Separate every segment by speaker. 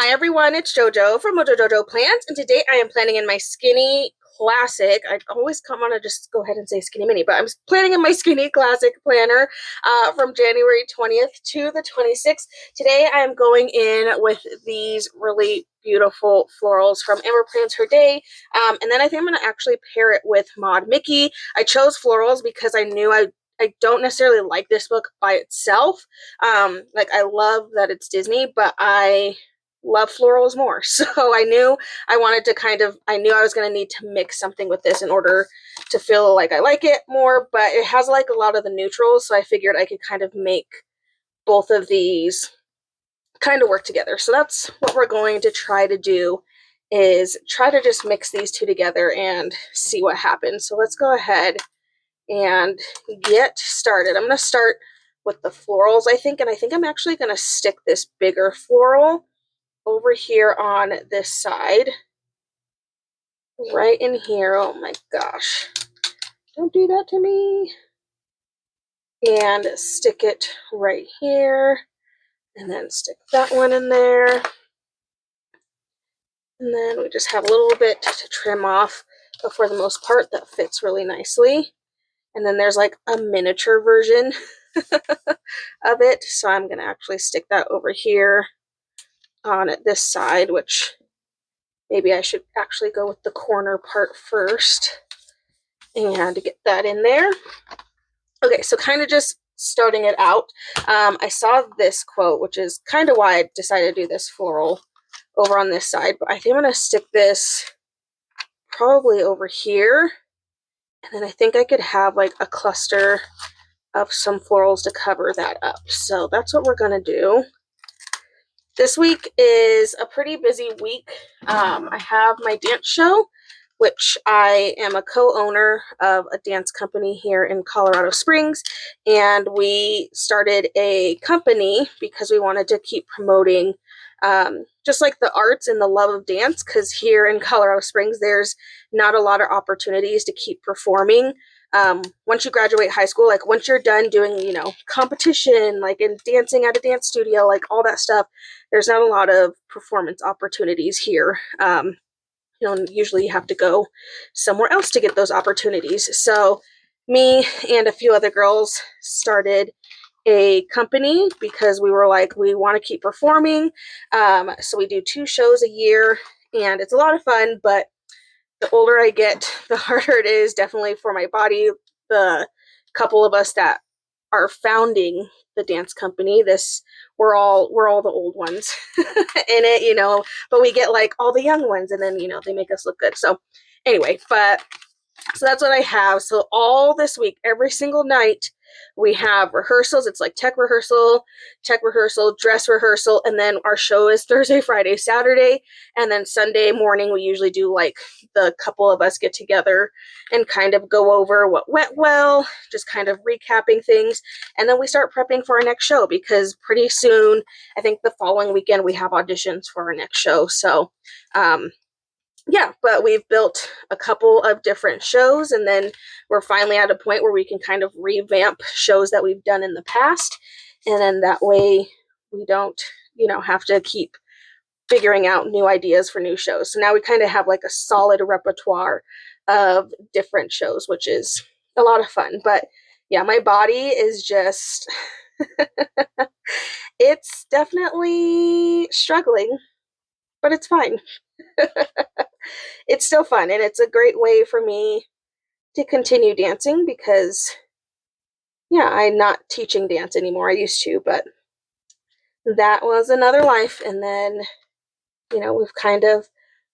Speaker 1: Hi everyone, it's JoJo from Mojo Jojo Plans, and today I am planning in my Skinny Classic. I always want to just go ahead and say Skinny Mini, but I'm planning in my Skinny Classic planner from January 20th to the 26th. Today I am going in with these really beautiful florals from Amber Plans Her Day, and then I think I'm going to actually pair it with Maud Mickey. I chose florals because I knew I don't necessarily like this book by itself. Like I love that it's Disney, but I love florals more. So I knew I wanted to I knew I was going to need to mix something with this in order to feel like I like it more, but it has like a lot of the neutrals. So I figured I could kind of make both of these kind of work together. So that's what we're going to try to do, is try to just mix these two together and see what happens. So let's go ahead and get started. I'm going to start with the florals, I think, and I think I'm actually going to stick this bigger floral over here on this side, right in here. Oh my gosh, don't do that to me. And stick it right here, and then stick that one in there, and then we just have a little bit to trim off, but for the most part that fits really nicely. And then there's like a miniature version of it, so I'm gonna actually stick that over here on this side, which maybe I should actually go with the corner part first and get that in there. Okay, so kind of just starting it out, I saw this quote, which is kind of why I decided to do this floral over on this side, but I think I'm going to stick this probably over here, and then I think I could have like a cluster of some florals to cover that up. So that's what we're going to do. This week is a pretty busy week. I have my dance show, which I am a co-owner of a dance company here in Colorado Springs, and we started a company because we wanted to keep promoting just like the arts and the love of dance, because here in Colorado Springs there's not a lot of opportunities to keep performing. Once you graduate high school, like once you're done doing, competition, like in dancing at a dance studio, like all that stuff, there's not a lot of performance opportunities here. Usually you have to go somewhere else to get those opportunities. So me and a few other girls started a company because we were like, we want to keep performing. So we do 2 shows a year, and it's a lot of fun, but the older I get, the harder it is, definitely for my body. The couple of us that are founding the dance company, we're all the old ones in it, but we get like all the young ones, and then they make us look good. So anyway, so that's what I have. So all this week, every single night, we have rehearsals. It's like tech rehearsal, dress rehearsal, and then our show is Thursday, Friday, Saturday, and then Sunday morning we usually do like the couple of us get together and kind of go over what went well, just kind of recapping things, and then we start prepping for our next show, because pretty soon, I think the following weekend, we have auditions for our next show. So yeah, but we've built a couple of different shows, and then we're finally at a point where we can kind of revamp shows that we've done in the past, and then that way we don't have to keep figuring out new ideas for new shows. So now we kind of have like a solid repertoire of different shows, which is a lot of fun. But yeah, my body is just it's definitely struggling, but it's fine. It's still fun, and it's a great way for me to continue dancing, because yeah, I'm not teaching dance anymore. I used to, but that was another life, and then we've kind of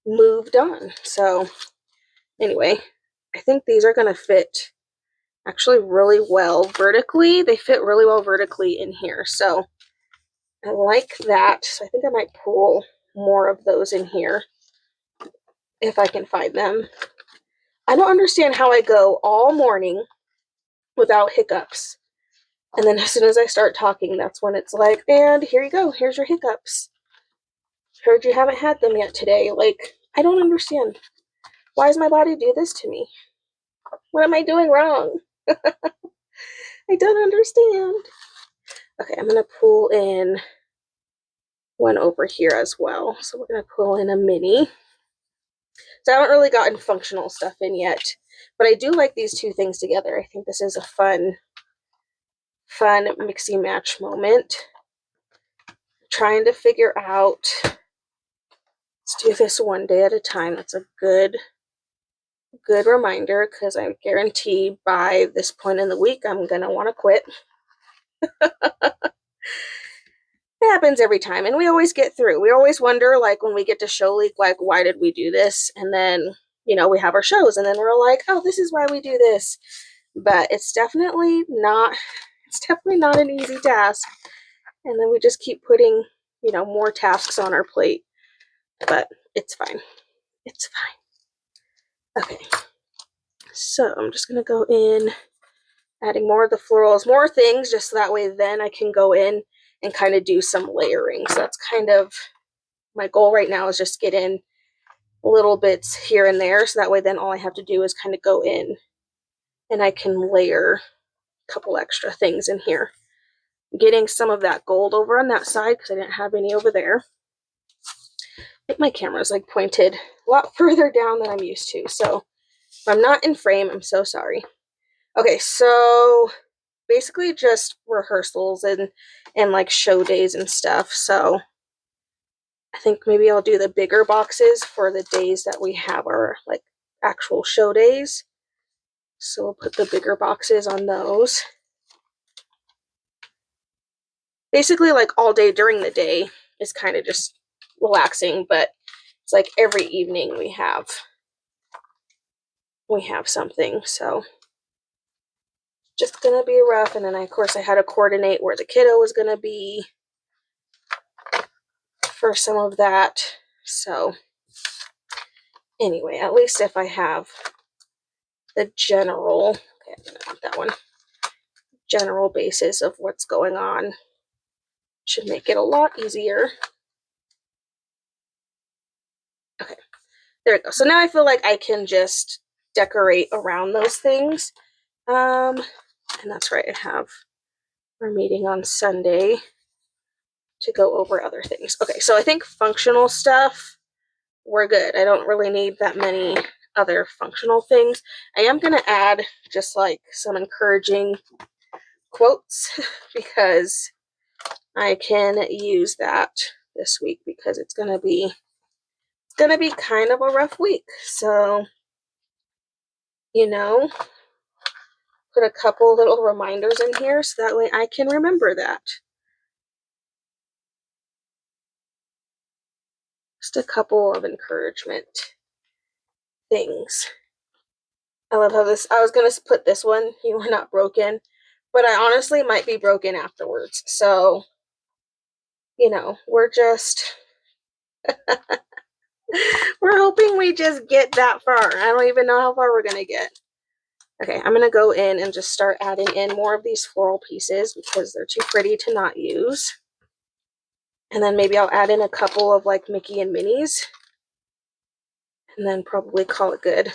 Speaker 1: moved on. So anyway, I think these are going to fit actually really well vertically. They fit really well vertically in here, so I like that. So I think I might pull more of those in here if I can find them. I don't understand how I go all morning without hiccups, and then as soon as I start talking, that's when it's like, and here you go, here's your hiccups. Heard you haven't had them yet today. Like, I don't understand. Why does my body do this to me? What am I doing wrong? I don't understand. Okay, I'm gonna pull in one over here as well. So we're going to pull in a mini. So I haven't really gotten functional stuff in yet, but I do like these two things together. I think this is a fun mixy match moment. Trying to figure out, let's do this one day at a time. That's a good reminder, because I guarantee by this point in the week I'm gonna want to quit. It happens every time, and we always get through. We always wonder, like, when we get to show week, like, why did we do this? And then, you know, we have our shows, and then we're like, oh, this is why we do this. But it's definitely not an easy task. And then we just keep putting, you know, more tasks on our plate. But it's fine. It's fine. Okay. So I'm just gonna go in, adding more of the florals, more things, just so that way then I can go in and kind of do some layering. So that's kind of my goal right now, is just get in little bits here and there, so that way then all I have to do is kind of go in and I can layer a couple extra things in here. Getting some of that gold over on that side, because I didn't have any over there. I think my camera's like pointed a lot further down than I'm used to, so if I'm not in frame, I'm so sorry. Okay, so basically just rehearsals and like show days and stuff. So I think maybe I'll do the bigger boxes for the days that we have our like actual show days. So we'll put the bigger boxes on those. Basically, like, all day during the day is kind of just relaxing, but it's like every evening we have something. So just gonna be rough. And then of course I had to coordinate where the kiddo was gonna be for some of that. So anyway, at least if I have the general, okay, I'm gonna have that one, general basis of what's going on, should make it a lot easier. Okay, there we go. So now I feel like I can just decorate around those things. And that's right, I have our meeting on Sunday to go over other things. Okay, so I think functional stuff, we're good. I don't really need that many other functional things. I am going to add just like some encouraging quotes because I can use that this week, because it's going to be kind of a rough week. So, you know, put a couple little reminders in here so that way I can remember that. Just a couple of encouragement things. I love how this, I was going to put this one, you are not broken, but I honestly might be broken afterwards. So, you know, we're just, we're hoping we just get that far. I don't even know how far we're going to get. Okay, I'm going to go in and just start adding in more of these floral pieces because they're too pretty to not use. And then maybe I'll add in a couple of like Mickey and Minnie's, and then probably call it good.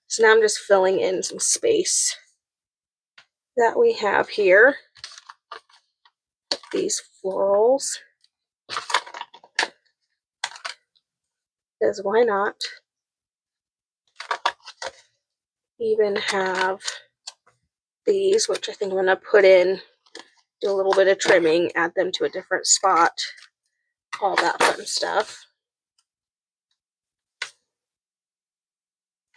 Speaker 1: So now I'm just filling in some space that we have here. These florals. Because why not? Even have these, which I think I'm going to put in, do a little bit of trimming, add them to a different spot, all that fun stuff.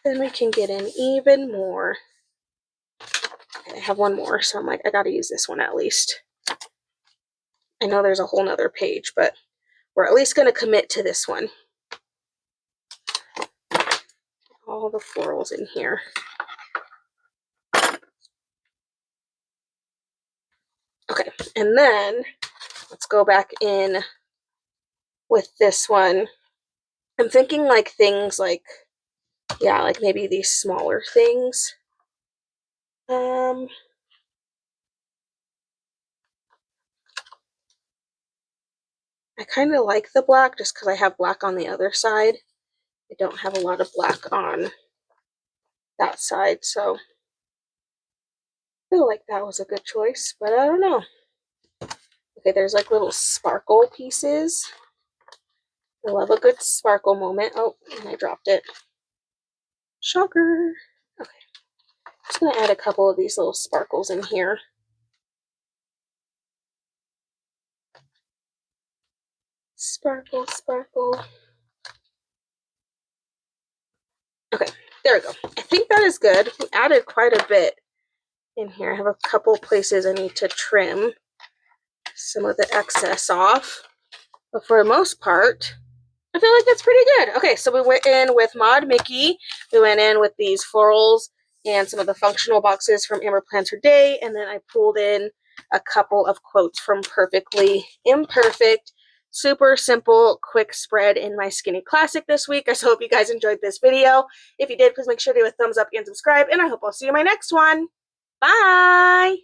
Speaker 1: Then we can get in even more. Okay, I have one more, so I'm like, I gotta use this one at least. I know there's a whole nother page, but we're at least gonna commit to this one. All the florals in here. Okay, and then let's go back in with this one. I'm thinking like things like, yeah, like maybe these smaller things. I kind of like the black just because I have black on the other side. I don't have a lot of black on that side, so I feel like that was a good choice, but I don't know. Okay, there's like little sparkle pieces. I love a good sparkle moment. Oh, and I dropped it. Shocker. Okay, just gonna add a couple of these little sparkles in here. Sparkle, sparkle. Okay, there we go. I think that is good. We added quite a bit in here. I have a couple places I need to trim some of the excess off. But for the most part, I feel like that's pretty good. Okay, so we went in with Mod Mickey. We went in with these florals and some of the functional boxes from Amber Plans Her Day. And then I pulled in a couple of quotes from Perfectly Imperfect. Super simple, quick spread in my Skinny Classic this week. I so hope you guys enjoyed this video. If you did, please make sure to give a thumbs up and subscribe. And I hope I'll see you in my next one. Bye!